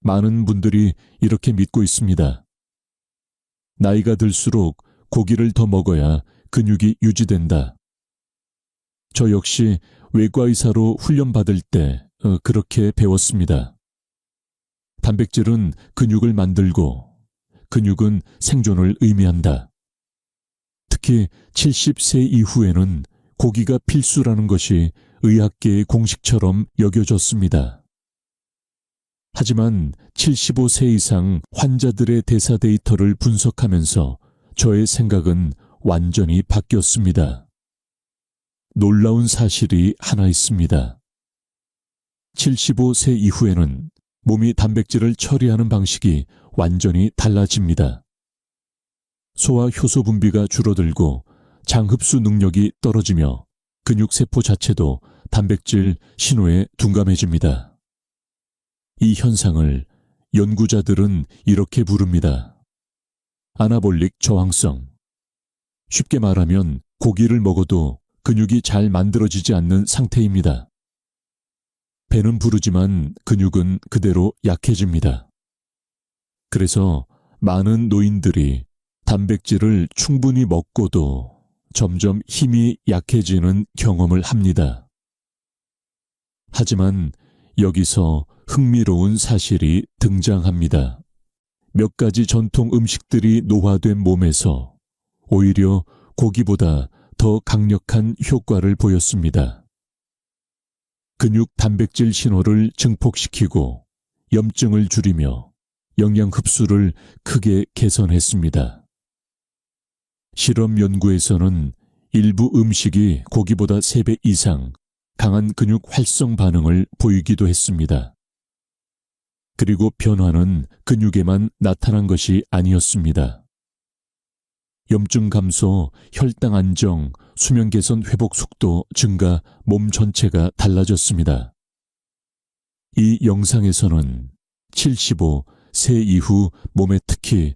많은 분들이 이렇게 믿고 있습니다. 나이가 들수록 고기를 더 먹어야 근육이 유지된다. 저 역시 외과의사로 훈련받을 때 그렇게 배웠습니다. 단백질은 근육을 만들고 근육은 생존을 의미한다. 특히 70세 이후에는 고기가 필수라는 것이 의학계의 공식처럼 여겨졌습니다. 하지만 75세 이상 환자들의 대사 데이터를 분석하면서 저의 생각은 완전히 바뀌었습니다. 놀라운 사실이 하나 있습니다. 75세 이후에는 몸이 단백질을 처리하는 방식이 완전히 달라집니다. 소화 효소 분비가 줄어들고 장 흡수 능력이 떨어지며 근육세포 자체도 단백질 신호에 둔감해집니다. 이 현상을 연구자들은 이렇게 부릅니다. 아나볼릭 저항성. 쉽게 말하면 고기를 먹어도 근육이 잘 만들어지지 않는 상태입니다. 배는 부르지만 근육은 그대로 약해집니다. 그래서 많은 노인들이 단백질을 충분히 먹고도 점점 힘이 약해지는 경험을 합니다. 하지만 여기서 흥미로운 사실이 등장합니다. 몇 가지 전통 음식들이 노화된 몸에서 오히려 고기보다 더 강력한 효과를 보였습니다. 근육 단백질 신호를 증폭시키고 염증을 줄이며 영양 흡수를 크게 개선했습니다. 실험 연구에서는 일부 음식이 고기보다 3배 이상 강한 근육 활성 반응을 보이기도 했습니다. 그리고 변화는 근육에만 나타난 것이 아니었습니다. 염증 감소, 혈당 안정, 수면 개선 회복 속도 증가, 몸 전체가 달라졌습니다. 이 영상에서는 75세 이후 몸에 특히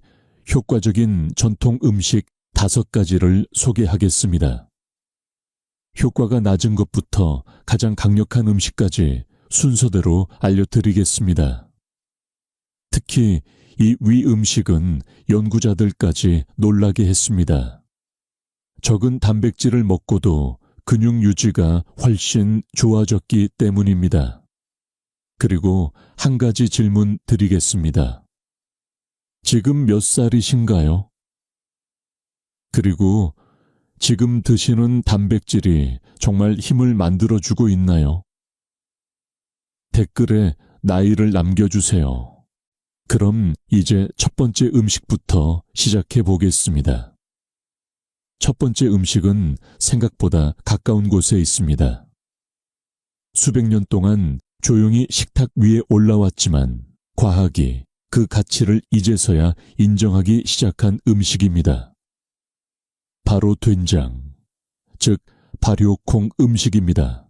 효과적인 전통 음식 5가지를 소개하겠습니다. 효과가 낮은 것부터 가장 강력한 음식까지 순서대로 알려드리겠습니다. 특히 이 위 음식은 연구자들까지 놀라게 했습니다. 적은 단백질을 먹고도 근육 유지가 훨씬 좋아졌기 때문입니다. 그리고 한 가지 질문 드리겠습니다. 지금 몇 살이신가요? 그리고 지금 드시는 단백질이 정말 힘을 만들어주고 있나요? 댓글에 나이를 남겨주세요. 그럼 이제 첫 번째 음식부터 시작해 보겠습니다. 첫 번째 음식은 생각보다 가까운 곳에 있습니다. 수백 년 동안 조용히 식탁 위에 올라왔지만 과학이 그 가치를 이제서야 인정하기 시작한 음식입니다. 바로 된장, 즉 발효콩 음식입니다.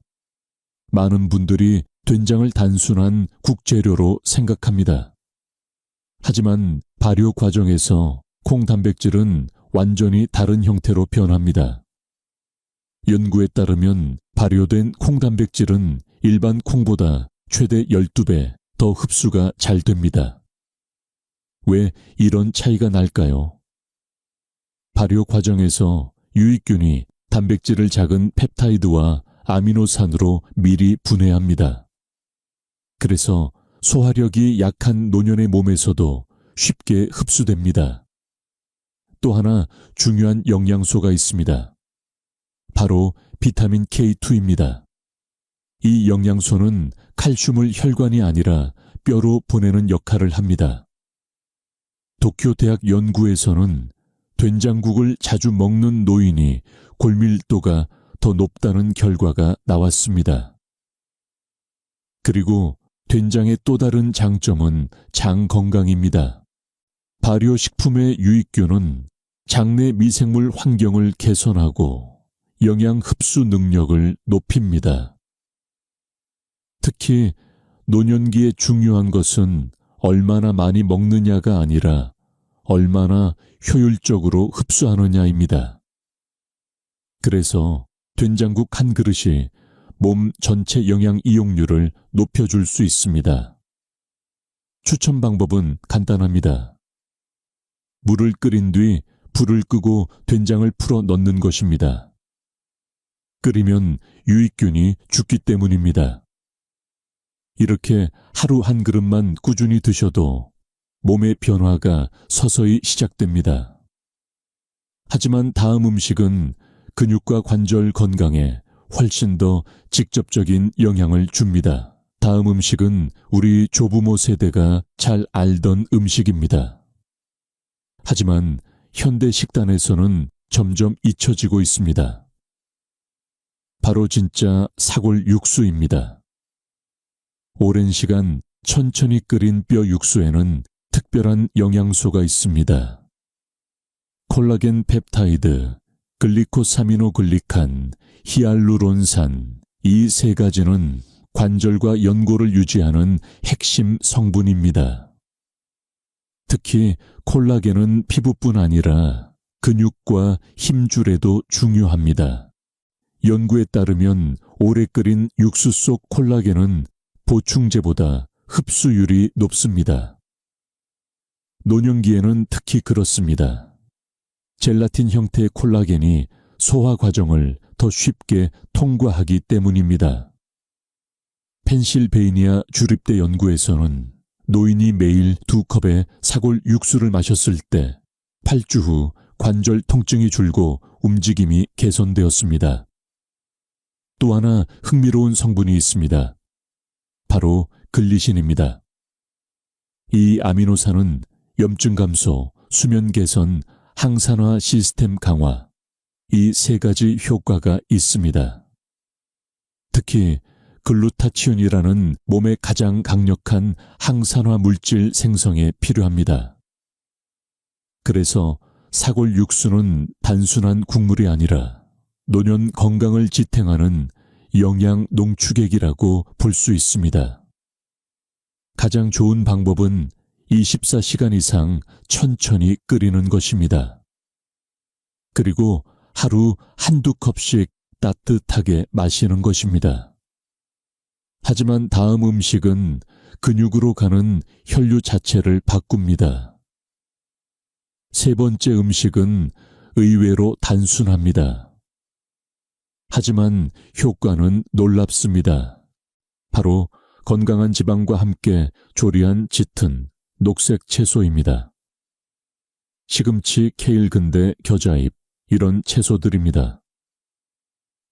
많은 분들이 된장을 단순한 국재료로 생각합니다. 하지만 발효 과정에서 콩 단백질은 완전히 다른 형태로 변합니다. 연구에 따르면 발효된 콩 단백질은 일반 콩보다 최대 12배 더 흡수가 잘 됩니다. 왜 이런 차이가 날까요? 발효 과정에서 유익균이 단백질을 작은 펩타이드와 아미노산으로 미리 분해합니다. 그래서 소화력이 약한 노년의 몸에서도 쉽게 흡수됩니다. 또 하나 중요한 영양소가 있습니다. 바로 비타민 K2입니다. 이 영양소는 칼슘을 혈관이 아니라 뼈로 보내는 역할을 합니다. 도쿄 대학 연구에서는 된장국을 자주 먹는 노인이 골밀도가 더 높다는 결과가 나왔습니다. 그리고 된장의 또 다른 장점은 장 건강입니다. 발효식품의 유익균은 장내 미생물 환경을 개선하고 영양 흡수 능력을 높입니다. 특히 노년기에 중요한 것은 얼마나 많이 먹느냐가 아니라 얼마나 효율적으로 흡수하느냐입니다. 그래서 된장국 한 그릇이 몸 전체 영양 이용률을 높여줄 수 있습니다. 추천 방법은 간단합니다. 물을 끓인 뒤 불을 끄고 된장을 풀어 넣는 것입니다. 끓이면 유익균이 죽기 때문입니다. 이렇게 하루 한 그릇만 꾸준히 드셔도 몸의 변화가 서서히 시작됩니다. 하지만 다음 음식은 근육과 관절 건강에 훨씬 더 직접적인 영향을 줍니다. 다음 음식은 우리 조부모 세대가 잘 알던 음식입니다. 하지만 현대 식단에서는 점점 잊혀지고 있습니다. 바로 진짜 사골 육수입니다. 오랜 시간 천천히 끓인 뼈 육수에는 특별한 영양소가 있습니다. 콜라겐 펩타이드, 글리코사미노글리칸, 히알루론산, 이 세 가지는 관절과 연골을 유지하는 핵심 성분입니다. 특히 콜라겐은 피부뿐 아니라 근육과 힘줄에도 중요합니다. 연구에 따르면 오래 끓인 육수 속 콜라겐은 보충제보다 흡수율이 높습니다. 노년기에는 특히 그렇습니다. 젤라틴 형태의 콜라겐이 소화 과정을 더 쉽게 통과하기 때문입니다. 펜실베이니아 주립대 연구에서는 노인이 매일 2컵의 사골 육수를 마셨을 때 8주 후 관절 통증이 줄고 움직임이 개선되었습니다. 또 하나 흥미로운 성분이 있습니다. 바로 글리신입니다. 이 아미노산은 염증 감소, 수면 개선, 항산화 시스템 강화, 이 세 가지 효과가 있습니다. 특히 글루타치온이라는 몸의 가장 강력한 항산화 물질 생성에 필요합니다. 그래서 사골 육수는 단순한 국물이 아니라 노년 건강을 지탱하는 영양 농축액이라고 볼 수 있습니다. 가장 좋은 방법은 24시간 이상 천천히 끓이는 것입니다. 그리고 하루 한두 컵씩 따뜻하게 마시는 것입니다. 하지만 다음 음식은 근육으로 가는 혈류 자체를 바꿉니다. 세 번째 음식은 의외로 단순합니다. 하지만 효과는 놀랍습니다. 바로 건강한 지방과 함께 조리한 짙은 녹색 채소입니다. 시금치, 케일 근대, 겨자잎, 이런 채소들입니다.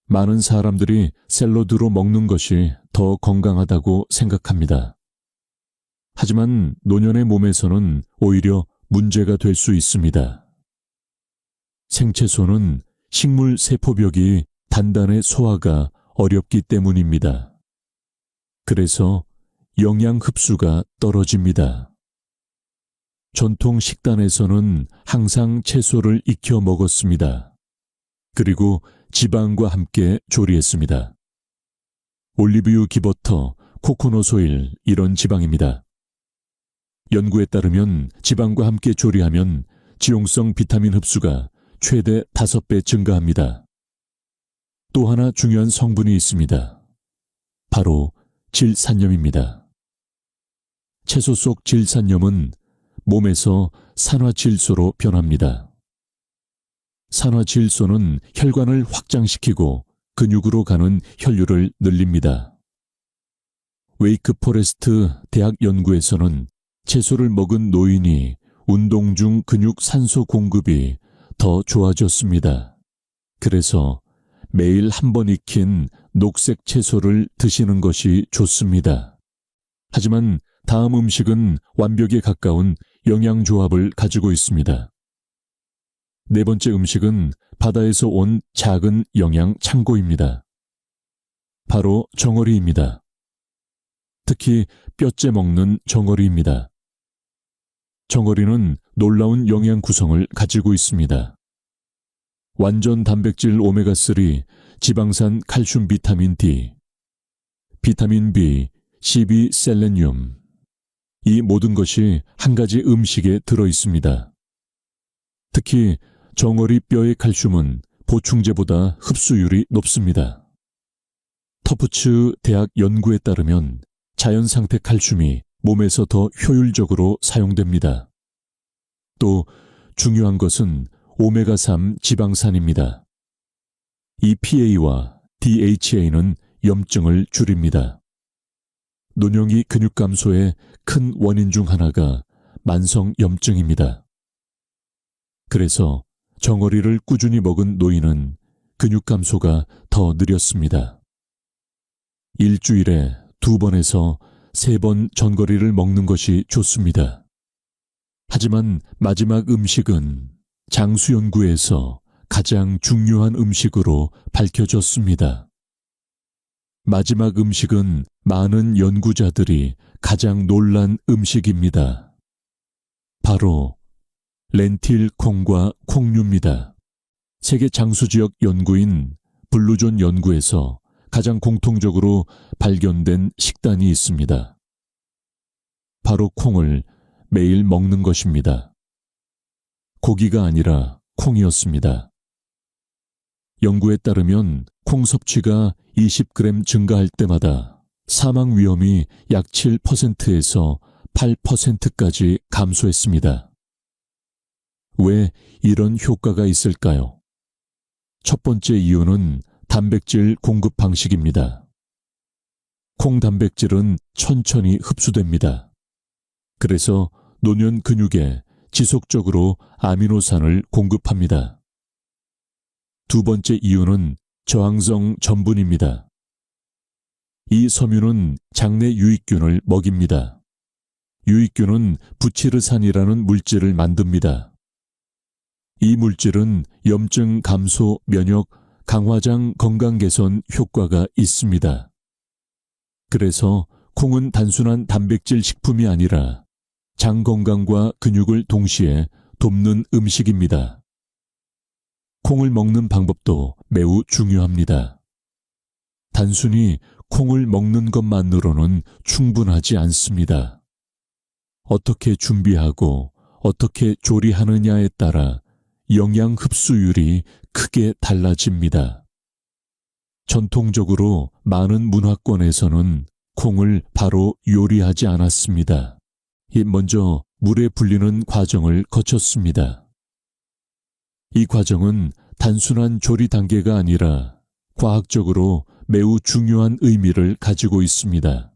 많은 사람들이 샐러드로 먹는 것이 더 건강하다고 생각합니다. 하지만 노년의 몸에서는 오히려 문제가 될 수 있습니다. 생채소는 식물 세포벽이 단단해 소화가 어렵기 때문입니다. 그래서 영양 흡수가 떨어집니다. 전통 식단에서는 항상 채소를 익혀 먹었습니다. 그리고 지방과 함께 조리했습니다. 올리브유, 기버터, 코코넛 오일, 이런 지방입니다. 연구에 따르면 지방과 함께 조리하면 지용성 비타민 흡수가 최대 5배 증가합니다. 또 하나 중요한 성분이 있습니다. 바로 질산염입니다. 채소 속 질산염은 몸에서 산화질소로 변합니다. 산화질소는 혈관을 확장시키고 근육으로 가는 혈류를 늘립니다. 웨이크 포레스트 대학 연구에서는 채소를 먹은 노인이 운동 중 근육 산소 공급이 더 좋아졌습니다. 그래서 매일 한 번 익힌 녹색 채소를 드시는 것이 좋습니다. 하지만 다음 음식은 완벽에 가까운 영양조합을 가지고 있습니다. 네 번째 음식은 바다에서 온 작은 영양 창고입니다. 바로 정어리입니다. 특히 뼈째 먹는 정어리입니다. 정어리는 놀라운 영양 구성을 가지고 있습니다. 완전 단백질 오메가3, 지방산 칼슘 비타민 D, 비타민 B, C2, 셀레늄, 이 모든 것이 한 가지 음식에 들어 있습니다. 특히 정어리 뼈의 칼슘은 보충제보다 흡수율이 높습니다. 터프츠 대학 연구에 따르면 자연상태 칼슘이 몸에서 더 효율적으로 사용됩니다. 또 중요한 것은 오메가3 지방산입니다. EPA와 DHA는 염증을 줄입니다. 노령이 근육 감소의 큰 원인 중 하나가 만성 염증입니다. 그래서 정어리를 꾸준히 먹은 노인은 근육 감소가 더 느렸습니다. 일주일에 2번에서 3번 전거리를 먹는 것이 좋습니다. 하지만 마지막 음식은 장수 연구에서 가장 중요한 음식으로 밝혀졌습니다. 마지막 음식은 많은 연구자들이 가장 놀란 음식입니다. 바로 렌틸 콩과 콩류입니다. 세계 장수지역 연구인 블루존 연구에서 가장 공통적으로 발견된 식단이 있습니다. 바로 콩을 매일 먹는 것입니다. 고기가 아니라 콩이었습니다. 연구에 따르면 콩 섭취가 20g 증가할 때마다 사망 위험이 약 7%에서 8%까지 감소했습니다. 왜 이런 효과가 있을까요? 첫 번째 이유는 단백질 공급 방식입니다. 콩 단백질은 천천히 흡수됩니다. 그래서 노년 근육에 지속적으로 아미노산을 공급합니다. 두 번째 이유는 저항성 전분입니다. 이 섬유는 장내 유익균을 먹입니다. 유익균은 부치르산이라는 물질을 만듭니다. 이 물질은 염증 감소, 면역, 강화장 건강 개선 효과가 있습니다. 그래서 콩은 단순한 단백질 식품이 아니라 장 건강과 근육을 동시에 돕는 음식입니다. 콩을 먹는 방법도 매우 중요합니다. 단순히 콩을 먹는 것만으로는 충분하지 않습니다. 어떻게 준비하고 어떻게 조리하느냐에 따라 영양 흡수율이 크게 달라집니다. 전통적으로 많은 문화권에서는 콩을 바로 요리하지 않았습니다. 먼저 물에 불리는 과정을 거쳤습니다. 이 과정은 단순한 조리 단계가 아니라 과학적으로 매우 중요한 의미를 가지고 있습니다.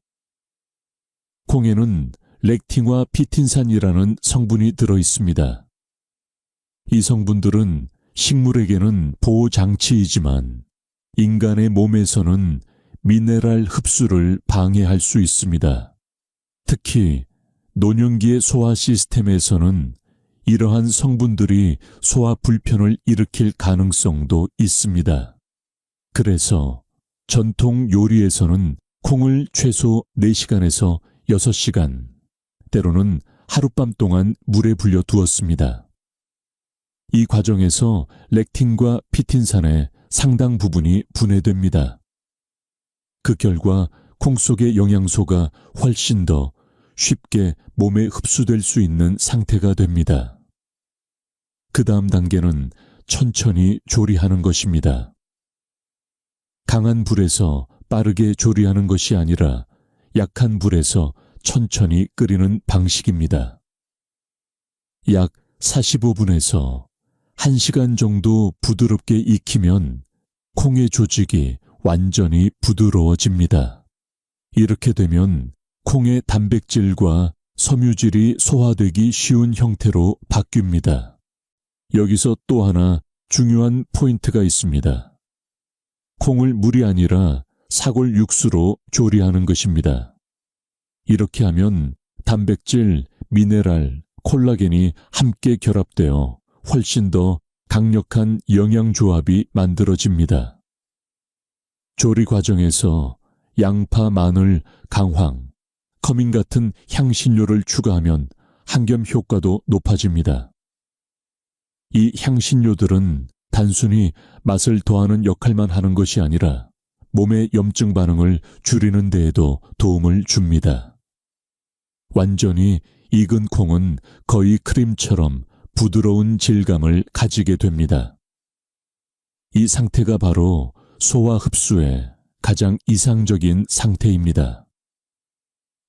콩에는 렉틴과 피틴산이라는 성분이 들어 있습니다. 이 성분들은 식물에게는 보호장치이지만 인간의 몸에서는 미네랄 흡수를 방해할 수 있습니다. 특히 노년기의 소화 시스템에서는 이러한 성분들이 소화 불편을 일으킬 가능성도 있습니다. 그래서 전통 요리에서는 콩을 최소 4시간에서 6시간, 때로는 하룻밤 동안 물에 불려 두었습니다. 이 과정에서 렉틴과 피틴산의 상당 부분이 분해됩니다. 그 결과 콩 속의 영양소가 훨씬 더 쉽게 몸에 흡수될 수 있는 상태가 됩니다. 그 다음 단계는 천천히 조리하는 것입니다. 강한 불에서 빠르게 조리하는 것이 아니라 약한 불에서 천천히 끓이는 방식입니다. 약 45분에서 1시간 정도 부드럽게 익히면 콩의 조직이 완전히 부드러워집니다. 이렇게 되면 콩의 단백질과 섬유질이 소화되기 쉬운 형태로 바뀝니다. 여기서 또 하나 중요한 포인트가 있습니다. 콩을 물이 아니라 사골 육수로 조리하는 것입니다. 이렇게 하면 단백질, 미네랄, 콜라겐이 함께 결합되어 훨씬 더 강력한 영양조합이 만들어집니다. 조리 과정에서 양파, 마늘, 강황, 커민 같은 향신료를 추가하면 항염 효과도 높아집니다. 이 향신료들은 단순히 맛을 더하는 역할만 하는 것이 아니라 몸의 염증 반응을 줄이는 데에도 도움을 줍니다. 완전히 익은 콩은 거의 크림처럼 부드러운 질감을 가지게 됩니다. 이 상태가 바로 소화 흡수의 가장 이상적인 상태입니다.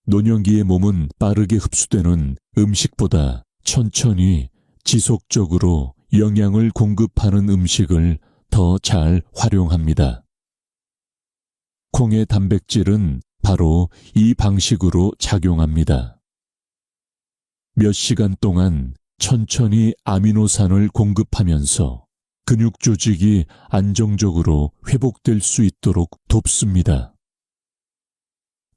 노년기의 몸은 빠르게 흡수되는 음식보다 천천히 지속적으로 영양을 공급하는 음식을 더 잘 활용합니다. 콩의 단백질은 바로 이 방식으로 작용합니다. 몇 시간 동안 천천히 아미노산을 공급하면서 근육 조직이 안정적으로 회복될 수 있도록 돕습니다.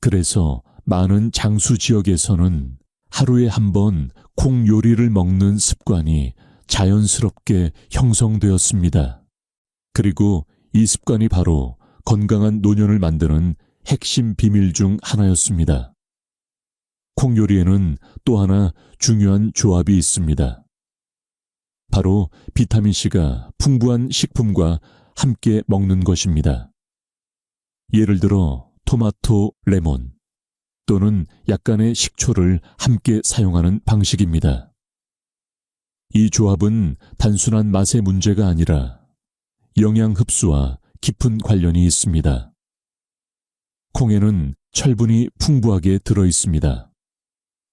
그래서 많은 장수 지역에서는 하루에 한 번 콩 요리를 먹는 습관이 자연스럽게 형성되었습니다. 그리고 이 습관이 바로 건강한 노년을 만드는 핵심 비밀 중 하나였습니다. 콩 요리에는 또 하나 중요한 조합이 있습니다. 바로 비타민C가 풍부한 식품과 함께 먹는 것입니다. 예를 들어 토마토, 레몬 또는 약간의 식초를 함께 사용하는 방식입니다. 이 조합은 단순한 맛의 문제가 아니라 영양 흡수와 깊은 관련이 있습니다. 콩에는 철분이 풍부하게 들어 있습니다.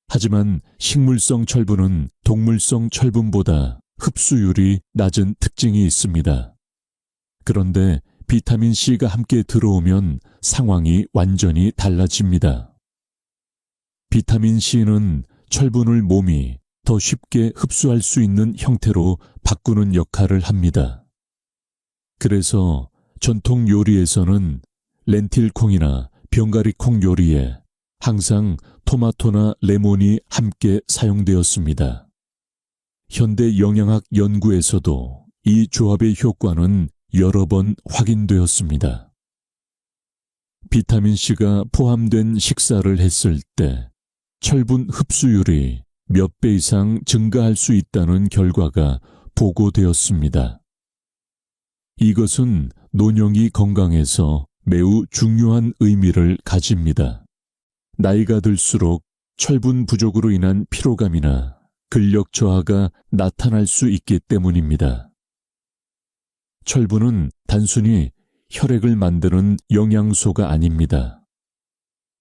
하지만 식물성 철분은 동물성 철분보다 흡수율이 낮은 특징이 있습니다. 그런데 비타민C가 함께 들어오면 상황이 완전히 달라집니다. 비타민C는 철분을 몸이 더 쉽게 흡수할 수 있는 형태로 바꾸는 역할을 합니다. 그래서 전통 요리에서는 렌틸콩이나 병가리콩 요리에 항상 토마토나 레몬이 함께 사용되었습니다. 현대 영양학 연구에서도 이 조합의 효과는 여러 번 확인되었습니다. 비타민C가 포함된 식사를 했을 때 철분 흡수율이 몇 배 이상 증가할 수 있다는 결과가 보고되었습니다. 이것은 노년기 건강에서 매우 중요한 의미를 가집니다. 나이가 들수록 철분 부족으로 인한 피로감이나 근력 저하가 나타날 수 있기 때문입니다. 철분은 단순히 혈액을 만드는 영양소가 아닙니다.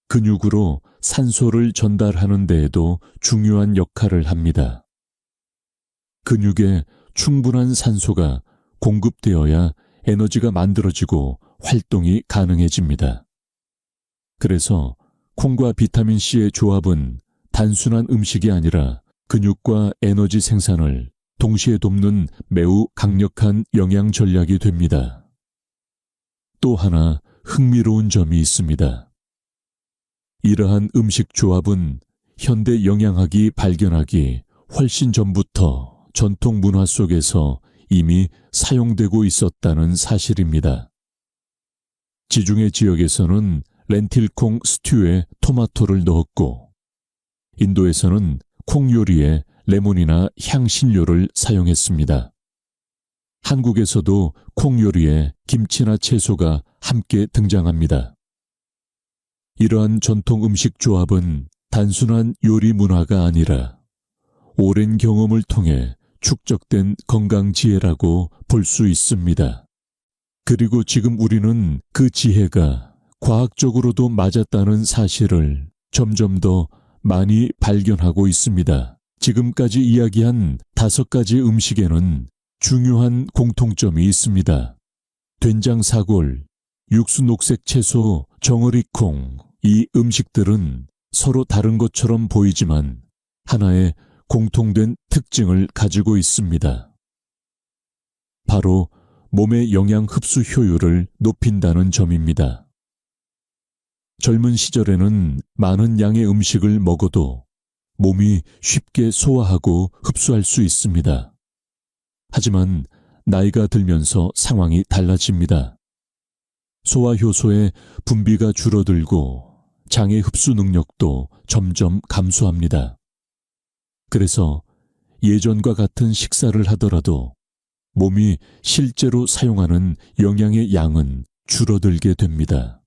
근육으로 산소를 전달하는 데에도 중요한 역할을 합니다. 근육에 충분한 산소가 공급되어야 에너지가 만들어지고 활동이 가능해집니다. 그래서 콩과 비타민C의 조합은 단순한 음식이 아니라 근육과 에너지 생산을 동시에 돕는 매우 강력한 영양 전략이 됩니다. 또 하나 흥미로운 점이 있습니다. 이러한 음식 조합은 현대 영양학이 발견하기 훨씬 전부터 전통 문화 속에서 이미 사용되고 있었다는 사실입니다. 지중해 지역에서는 렌틸콩 스튜에 토마토를 넣었고, 인도에서는 콩 요리에 레몬이나 향신료를 사용했습니다. 한국에서도 콩 요리에 김치나 채소가 함께 등장합니다. 이러한 전통 음식 조합은 단순한 요리 문화가 아니라 오랜 경험을 통해 축적된 건강 지혜라고 볼 수 있습니다. 그리고 지금 우리는 그 지혜가 과학적으로도 맞았다는 사실을 점점 더 많이 발견하고 있습니다. 지금까지 이야기한 5가지 음식에는 중요한 공통점이 있습니다. 된장 사골, 육수 녹색 채소, 정어리콩, 이 음식들은 서로 다른 것처럼 보이지만 하나의 공통된 특징을 가지고 있습니다. 바로 몸의 영양 흡수 효율을 높인다는 점입니다. 젊은 시절에는 많은 양의 음식을 먹어도 몸이 쉽게 소화하고 흡수할 수 있습니다. 하지만 나이가 들면서 상황이 달라집니다. 소화효소의 분비가 줄어들고 장의 흡수 능력도 점점 감소합니다. 그래서 예전과 같은 식사를 하더라도 몸이 실제로 사용하는 영양의 양은 줄어들게 됩니다.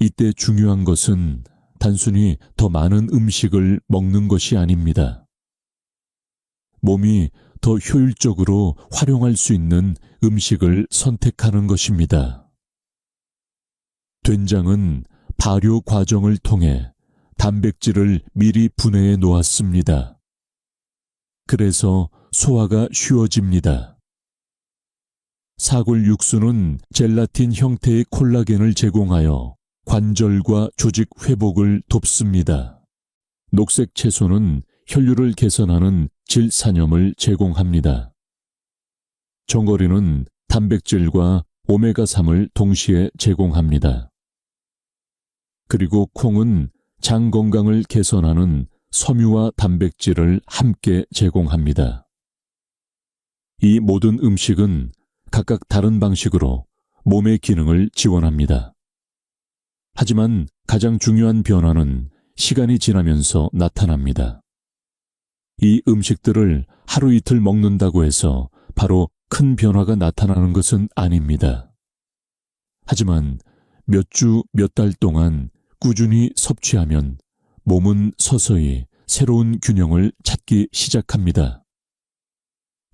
이때 중요한 것은 단순히 더 많은 음식을 먹는 것이 아닙니다. 몸이 더 효율적으로 활용할 수 있는 음식을 선택하는 것입니다. 된장은 발효 과정을 통해 단백질을 미리 분해해 놓았습니다. 그래서 소화가 쉬워집니다. 사골 육수는 젤라틴 형태의 콜라겐을 제공하여 관절과 조직 회복을 돕습니다. 녹색 채소는 혈류를 개선하는 질산염을 제공합니다. 정어리는 단백질과 오메가3을 동시에 제공합니다. 그리고 콩은 장 건강을 개선하는 섬유와 단백질을 함께 제공합니다. 이 모든 음식은 각각 다른 방식으로 몸의 기능을 지원합니다. 하지만 가장 중요한 변화는 시간이 지나면서 나타납니다. 이 음식들을 하루 이틀 먹는다고 해서 바로 큰 변화가 나타나는 것은 아닙니다. 하지만 몇 주, 몇 달 동안 꾸준히 섭취하면 몸은 서서히 새로운 균형을 찾기 시작합니다.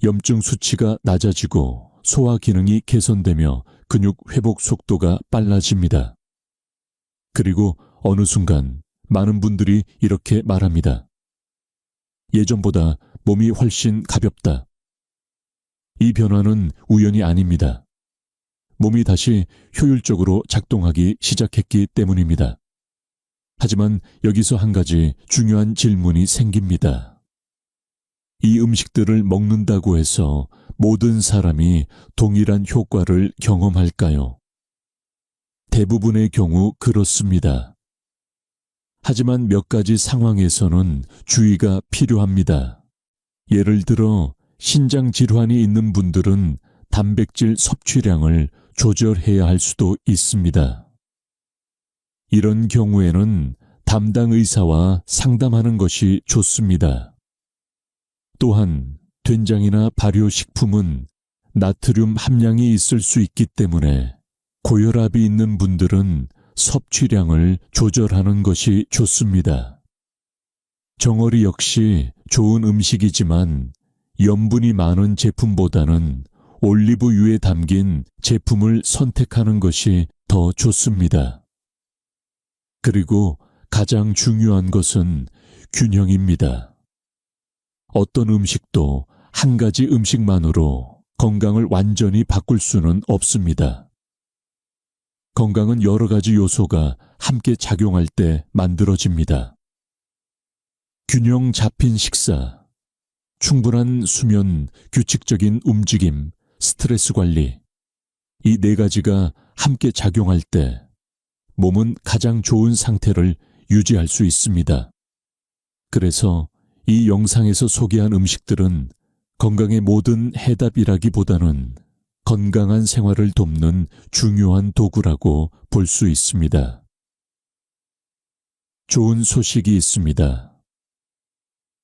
염증 수치가 낮아지고 소화 기능이 개선되며 근육 회복 속도가 빨라집니다. 그리고 어느 순간 많은 분들이 이렇게 말합니다. 예전보다 몸이 훨씬 가볍다. 이 변화는 우연이 아닙니다. 몸이 다시 효율적으로 작동하기 시작했기 때문입니다. 하지만 여기서 한 가지 중요한 질문이 생깁니다. 이 음식들을 먹는다고 해서 모든 사람이 동일한 효과를 경험할까요? 대부분의 경우 그렇습니다. 하지만 몇 가지 상황에서는 주의가 필요합니다. 예를 들어 신장 질환이 있는 분들은 단백질 섭취량을 조절해야 할 수도 있습니다. 이런 경우에는 담당 의사와 상담하는 것이 좋습니다. 또한 된장이나 발효식품은 나트륨 함량이 있을 수 있기 때문에 고혈압이 있는 분들은 섭취량을 조절하는 것이 좋습니다. 정어리 역시 좋은 음식이지만 염분이 많은 제품보다는 올리브유에 담긴 제품을 선택하는 것이 더 좋습니다. 그리고 가장 중요한 것은 균형입니다. 어떤 음식도 한 가지 음식만으로 건강을 완전히 바꿀 수는 없습니다. 건강은 여러 가지 요소가 함께 작용할 때 만들어집니다. 균형 잡힌 식사, 충분한 수면, 규칙적인 움직임, 스트레스 관리, 이 네 가지가 함께 작용할 때 몸은 가장 좋은 상태를 유지할 수 있습니다. 그래서 이 영상에서 소개한 음식들은 건강의 모든 해답이라기보다는 건강한 생활을 돕는 중요한 도구라고 볼 수 있습니다. 좋은 소식이 있습니다.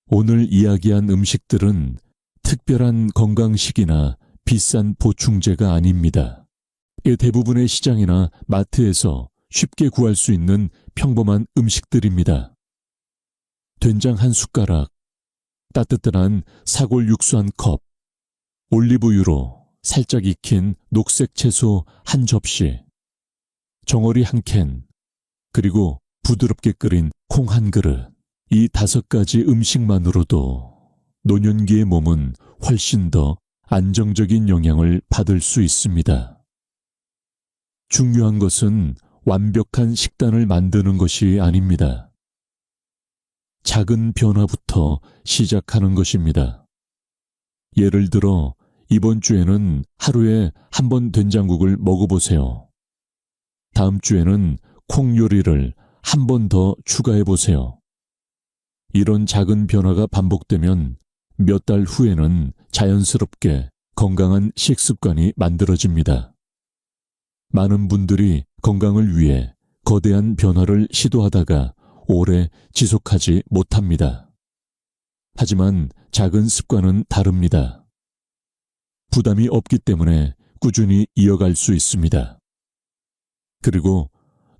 오늘 이야기한 음식들은 특별한 건강식이나 비싼 보충제가 아닙니다. 대부분의 시장이나 마트에서 쉽게 구할 수 있는 평범한 음식들입니다. 된장 한 숟가락, 따뜻한 사골 육수 한 컵, 올리브유로 살짝 익힌 녹색 채소 한 접시, 정어리 한 캔, 그리고 부드럽게 끓인 콩 한 그릇. 이 5가지 음식만으로도 노년기의 몸은 훨씬 더 안정적인 영향을 받을 수 있습니다. 중요한 것은 완벽한 식단을 만드는 것이 아닙니다. 작은 변화부터 시작하는 것입니다. 예를 들어 이번 주에는 하루에 한 번 된장국을 먹어보세요. 다음 주에는 콩 요리를 한 번 더 추가해보세요. 이런 작은 변화가 반복되면 몇 달 후에는 자연스럽게 건강한 식습관이 만들어집니다. 많은 분들이 건강을 위해 거대한 변화를 시도하다가 오래 지속하지 못합니다. 하지만 작은 습관은 다릅니다. 부담이 없기 때문에 꾸준히 이어갈 수 있습니다. 그리고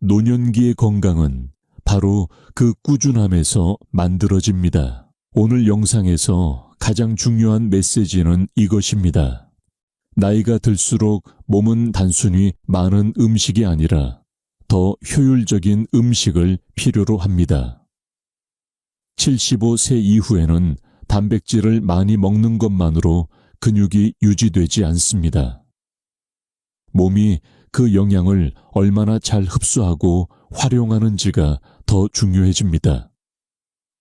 노년기의 건강은 바로 그 꾸준함에서 만들어집니다. 오늘 영상에서 가장 중요한 메시지는 이것입니다. 나이가 들수록 몸은 단순히 많은 음식이 아니라 더 효율적인 음식을 필요로 합니다. 75세 이후에는 단백질을 많이 먹는 것만으로 근육이 유지되지 않습니다. 몸이 그 영양을 얼마나 잘 흡수하고 활용하는지가 더 중요해집니다.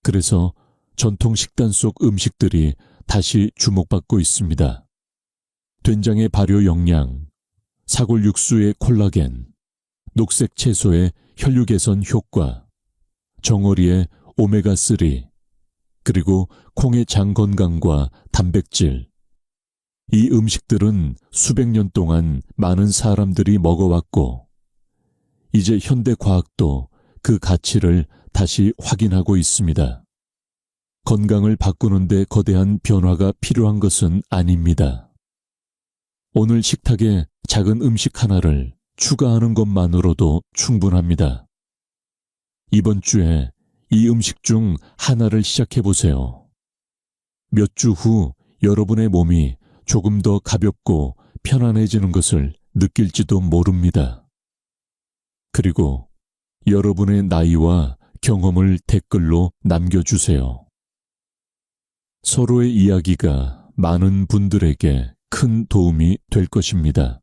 그래서 전통 식단 속 음식들이 다시 주목받고 있습니다. 된장의 발효 영양, 사골 육수의 콜라겐, 녹색 채소의 혈류 개선 효과, 정어리의 오메가3, 그리고 콩의 장 건강과 단백질. 이 음식들은 수백 년 동안 많은 사람들이 먹어왔고, 이제 현대 과학도 그 가치를 다시 확인하고 있습니다. 건강을 바꾸는데 거대한 변화가 필요한 것은 아닙니다. 오늘 식탁에 작은 음식 하나를 추가하는 것만으로도 충분합니다. 이번 주에 이 음식 중 하나를 시작해 보세요. 몇 주 후 여러분의 몸이 조금 더 가볍고 편안해지는 것을 느낄지도 모릅니다. 그리고 여러분의 나이와 경험을 댓글로 남겨주세요. 서로의 이야기가 많은 분들에게 큰 도움이 될 것입니다.